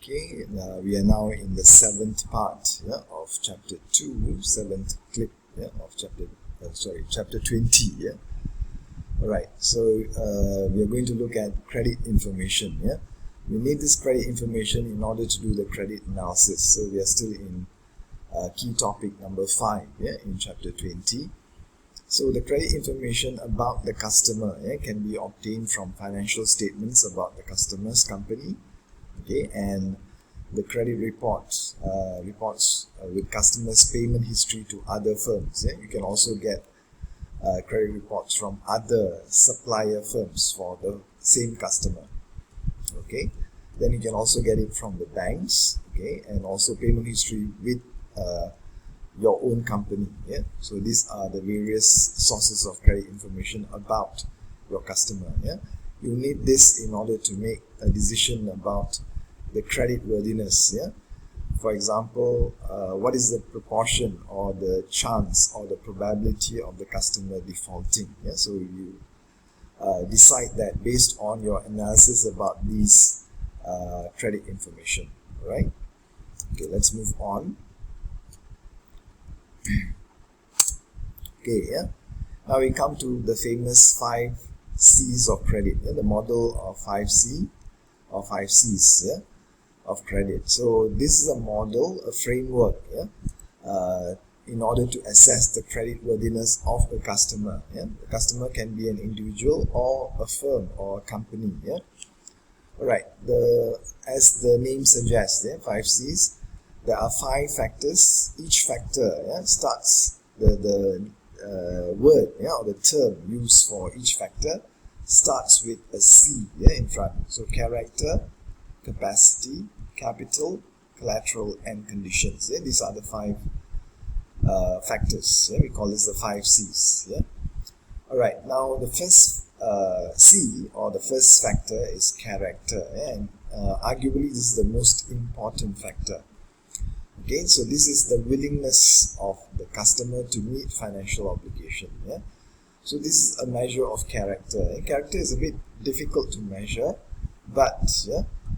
Okay, we are now in the seventh part of chapter 2, seventh clip of chapter 20. Alright, so we are going to look at credit information. We need this credit information in order to do the credit analysis. So we are still in key topic number 5 in chapter 20. So the credit information about the customer can be obtained from financial statements about the customer's company. Okay, and the credit reports with customers' payment history to other firms. You can also get credit reports from other supplier firms for the same customer. Okay, then you can also get it from the banks. Okay, and also payment history with your own company. So these are the various sources of credit information about your customer. You need this in order to make a decision about the credit worthiness. For example, what is the proportion or the chance or the probability of the customer defaulting? So you decide that based on your analysis about these credit information. Right? Okay, let's move on. Okay, now we come to the famous 5 C's of credit, the model of 5C or 5 C's of credit. So this is a model, a framework in order to assess the credit worthiness of a customer. The customer can be an individual or a firm or a company. Alright, as the name suggests, 5 C's, there are 5 factors. Each factor starts the word or the term used for each factor starts with a C in front. So character, capacity, capital, collateral, and conditions. These are the 5 factors. We call this the 5 C's. Alright, now the first C or the first factor is character, and arguably this is the most important factor. Okay, so this is the willingness of the customer to meet financial obligation. So this is a measure of character. Character is a bit difficult to measure, but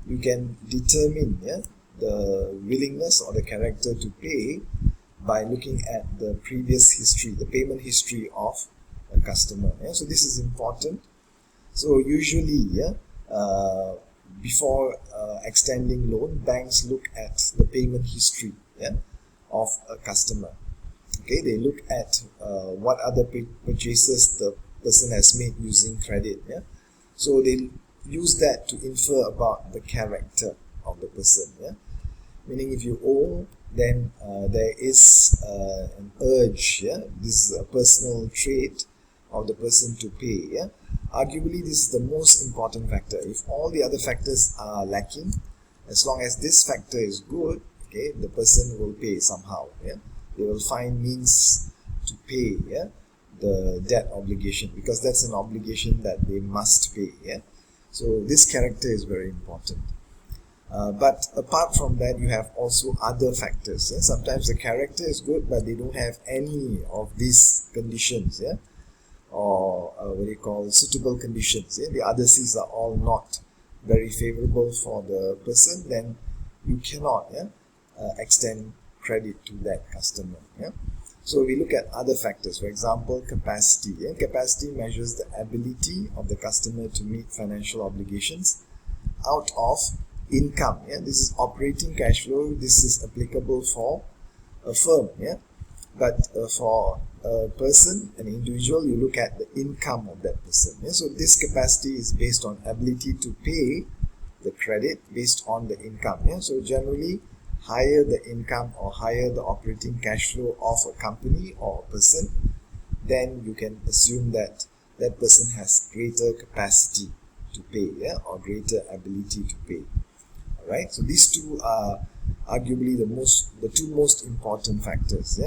you can determine the willingness or the character to pay by looking at the previous history, the payment history of a customer. So this is important. So usually, before extending loan, banks look at the payment history of a customer. Okay, they look at what other purchases the person has made using credit. So they use that to infer about the character of the person. Meaning if you owe, then there is an urge. This is a personal trait of the person to pay. Arguably, this is the most important factor. If all the other factors are lacking, as long as this factor is good, okay, the person will pay somehow. They will find means to pay the debt obligation, because that's an obligation that they must pay. So this character is very important. But apart from that, you have also other factors. Sometimes the character is good, but they don't have any of these conditions. Or what do you call suitable conditions. The other C's are all not very favorable for the person, then you cannot extend credit to that customer. So we look at other factors. For example, capacity. Capacity measures the ability of the customer to meet financial obligations out of income. This is operating cash flow. This is applicable for a firm. But for a person, an individual, you look at the income of that person. So this capacity is based on ability to pay the credit based on the income. So generally, higher the income or higher the operating cash flow of a company or a person, then you can assume that that person has greater capacity to pay, or greater ability to pay. Alright, so these two are arguably the two most important factors.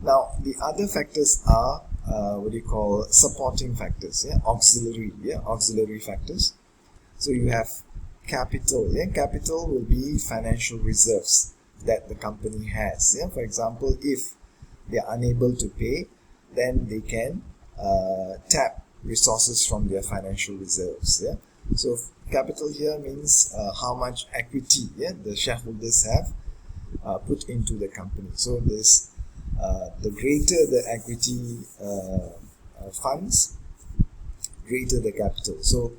Now the other factors are supporting factors, auxiliary factors. So you have capital. Capital will be financial reserves that the company has. For example, if they are unable to pay, then they can tap resources from their financial reserves. So capital here means how much equity the shareholders have put into the company. So this the greater the equity funds, greater the capital. So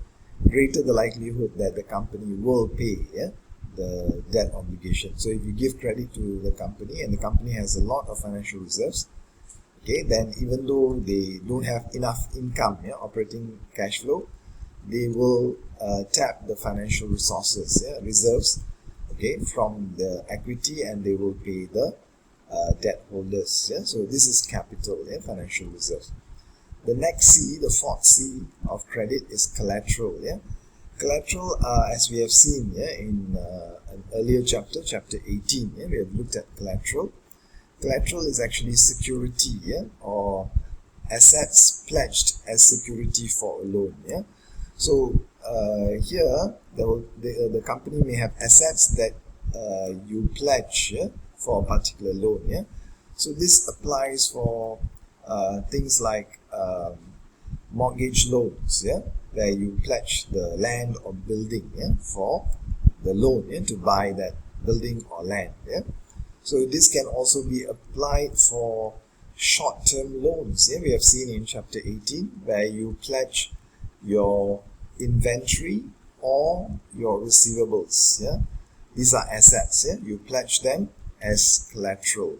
greater the likelihood that the company will pay the debt obligation. So if you give credit to the company and the company has a lot of financial reserves, okay, then even though they don't have enough income, operating cash flow, they will tap the financial resources, reserves, okay, from the equity, and they will pay the debt holders. So this is capital, financial reserves. The next C, the fourth C of credit, is collateral. Collateral, as we have seen in an earlier chapter 18, we have looked at collateral. Collateral is actually security, or assets pledged as security for a loan. So here the company may have assets that you pledge for a particular loan. So this applies for things like mortgage loans, where you pledge the land or building for the loan to buy that building or land. So this can also be applied for short-term loans. We have seen in chapter 18 where you pledge your inventory or your receivables. These are assets. You pledge them as collateral.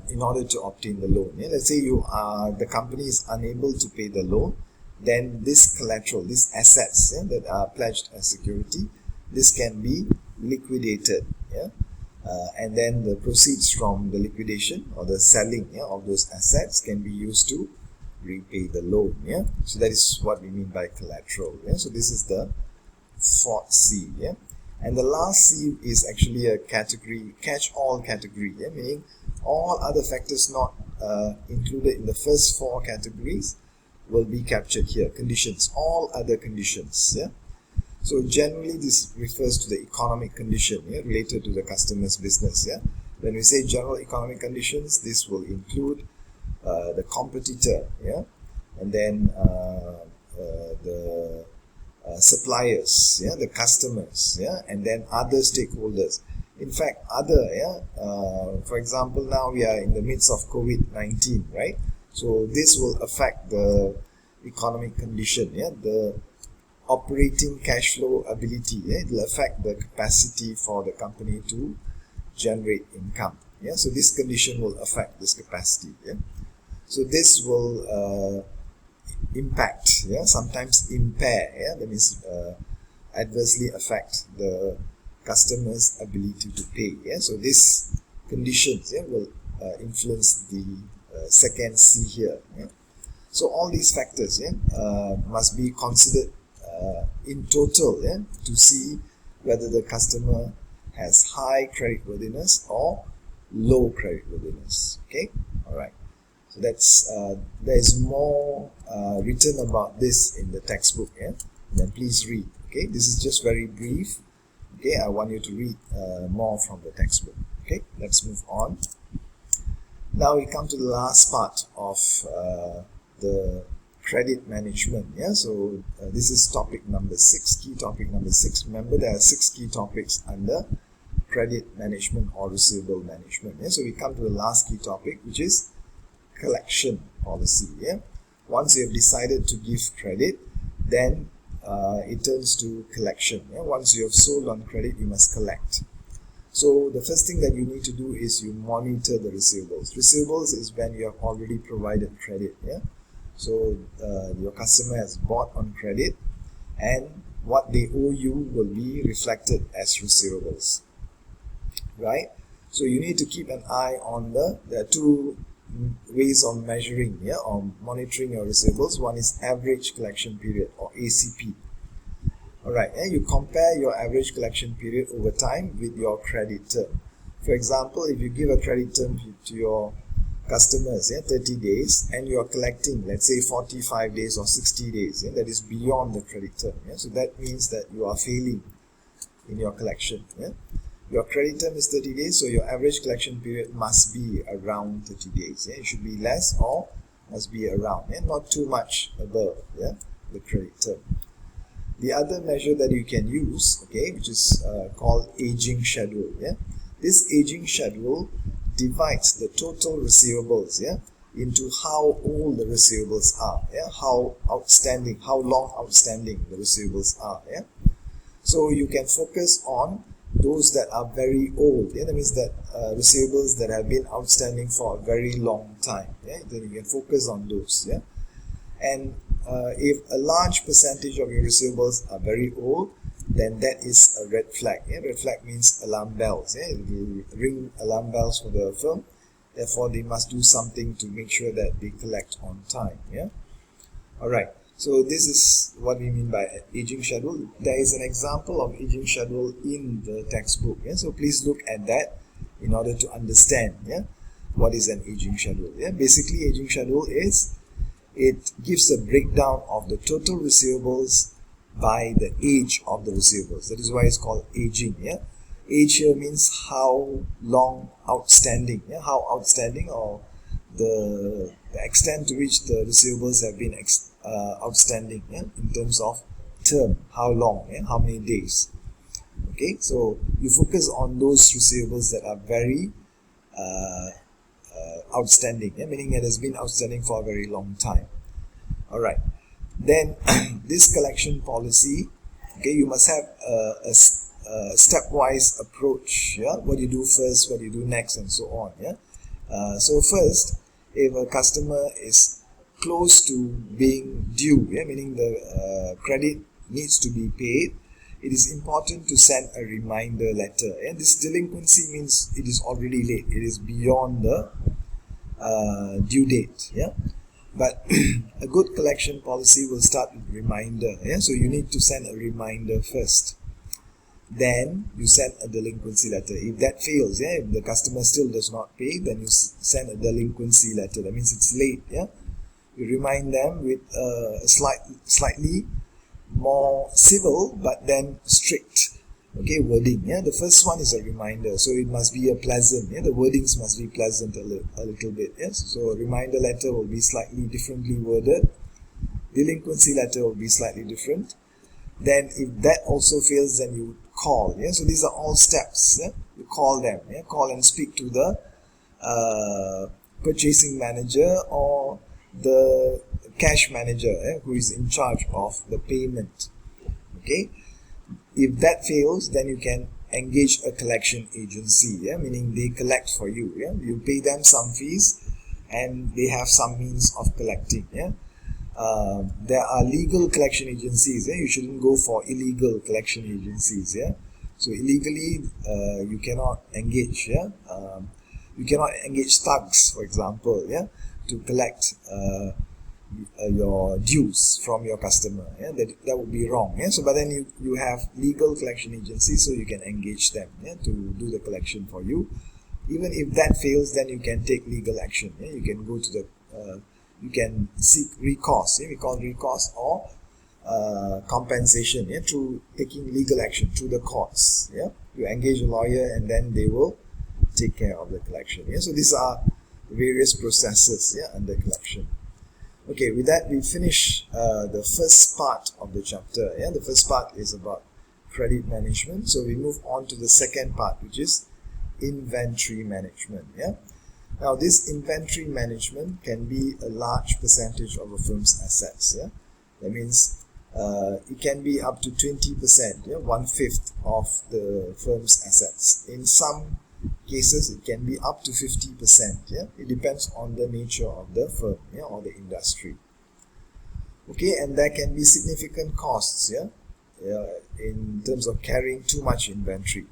In order to obtain the loan. Let's say the company is unable to pay the loan, then this collateral, these assets that are pledged as security, this can be liquidated. And then the proceeds from the liquidation or the selling of those assets can be used to repay the loan. So that is what we mean by collateral. So this is the fourth C. And the last C is actually a category, catch-all category, meaning all other factors not included in the first four categories will be captured here. Conditions, all other conditions. So generally this refers to the economic condition related to the customer's business. When we say general economic conditions, this will include the competitor, and then the suppliers, the customers, and then other stakeholders. In fact, for example, now we are in the midst of COVID-19, right? So this will affect the economic condition, the operating cash flow ability. It will affect the capacity for the company to generate income. So this condition will affect this capacity. So this will impact, sometimes impair, that means adversely affect the customer's ability to pay. So these conditions will influence the second C here. So all these factors must be considered in total to see whether the customer has high creditworthiness or low creditworthiness. Okay, all right. So that's there is more written about this in the textbook. Then please read. Okay, this is just very brief. Okay, I want you to read more from the textbook. Okay, let's move on. Now we come to the last part of the credit management. So this is topic number 6, key topic number 6. Remember, there are 6 key topics under credit management or receivable management. So we come to the last key topic, which is collection policy. Once you have decided to give credit, then it turns to collection. Once you have sold on credit, you must collect. So the first thing that you need to do is you monitor the receivables. Receivables is when you have already provided credit. So your customer has bought on credit, and what they owe you will be reflected as receivables, right? So you need to keep an eye on there are 2 ways of measuring or monitoring your receivables. One is average collection period, or ACP. Alright, you compare your average collection period over time with your credit term. For example, if you give a credit term to your customers, 30 days, and you are collecting, let's say 45 days or 60 days, that is beyond the credit term. So that means that you are failing in your collection. Your credit term is 30 days, so your average collection period must be around 30 days. It should be less or must be around, not too much above the credit term. the other measure that you can use, okay, which is called aging schedule. Yeah, this aging schedule divides the total receivables, yeah, into how old the receivables are, yeah, how long outstanding the receivables are. Yeah, so you can focus on those that are very old. Yeah, that means that receivables that have been outstanding for a very long time. Yeah, then you can focus on those. Yeah, and if a large percentage of your receivables are very old, then that is a red flag. Yeah, red flag means alarm bells. Yeah, it will ring alarm bells for the firm. Therefore, they must do something to make sure that they collect on time. Yeah. All right. So this is what we mean by aging schedule. There is an example of aging schedule in the textbook. Yeah. So please look at that in order to understand. Yeah, what is an aging schedule. Yeah. Basically, aging schedule is, it gives a breakdown of the total receivables by the age of the receivables. That is why it's called aging. Yeah. Age here means how long outstanding. Yeah. How outstanding, or the extent to which the receivables have been outstanding. Yeah. In terms of term, how long. Yeah. How many days. Okay. So you focus on those receivables that are very outstanding, yeah, meaning it has been outstanding for a very long time. All right. Then this collection policy, okay, you must have a stepwise approach. Yeah, what you do first, what you do next, and so on. Yeah. So first, if a customer is close to being due, yeah, meaning the credit needs to be paid, it is important to send a reminder letter. And this delinquency means it is already late. It is beyond the due date. Yeah, but a good collection policy will start with reminder. Yeah, so you need to send a reminder first. Then you send a delinquency letter. If that fails, yeah, if the customer still does not pay, then you send a delinquency letter. That means it's late. Yeah, you remind them with a slightly more civil but then strict, okay, wording. Yeah, the first one is a reminder, so it must be a pleasant. Yeah, the wordings must be pleasant a little bit. Yes, so a reminder letter will be slightly differently worded. Delinquency letter will be slightly different. Then, if that also fails, then you call. Yeah, so these are all steps. Yeah, you call them. Yeah, call and speak to the purchasing manager or the cash manager, who is in charge of the payment. Okay. If that fails, then you can engage a collection agency, yeah, meaning they collect for you. Yeah, you pay them some fees, and they have some means of collecting. Yeah, there are legal collection agencies. Yeah, you shouldn't go for illegal collection agencies. Yeah, so illegally, you cannot engage. Yeah, you cannot engage thugs, for example. Yeah, to collect your dues from your customer. Yeah, that would be wrong. Yeah, so but then you have legal collection agencies, so you can engage them, yeah, to do the collection for you. Even if that fails, then you can take legal action. Yeah, you can go to the you can seek recourse. Yeah, we call recourse, or compensation. Yeah, through taking legal action through the courts. Yeah, you engage a lawyer, and then they will take care of the collection. Yeah, so these are various processes, yeah, under collection. Okay, with that we finish the first part of the chapter. Yeah, the first part is about credit management. So we move on to the second part, which is inventory management. Yeah. Now this inventory management can be a large percentage of a firm's assets. Yeah, that means it can be up to 20%. Yeah, 1/5 of the firm's assets. In some cases, it can be up to 50%. Yeah, it depends on the nature of the firm, yeah, or the industry. Okay, and there can be significant costs. Yeah, in terms of carrying too much inventory.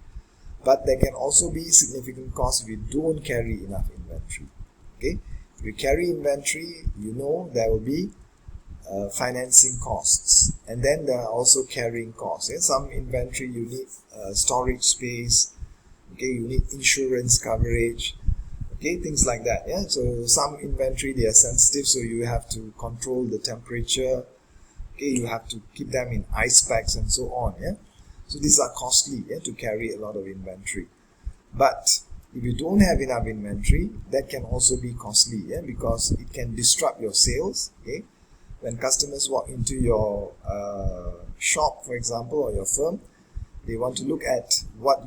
But there can also be significant costs if you don't carry enough inventory. Okay, if you carry inventory, you know there will be financing costs, and then there are also carrying costs. Yeah? Some inventory you need storage space. Okay, you need insurance coverage. Okay, things like that. Yeah, so some inventory, they are sensitive, so you have to control the temperature. Okay, you have to keep them in ice packs and so on. Yeah, so these are costly, yeah, to carry a lot of inventory. But if you don't have enough inventory, that can also be costly, yeah, because it can disrupt your sales. Okay, when customers walk into your shop, for example, or your firm, they want to look at what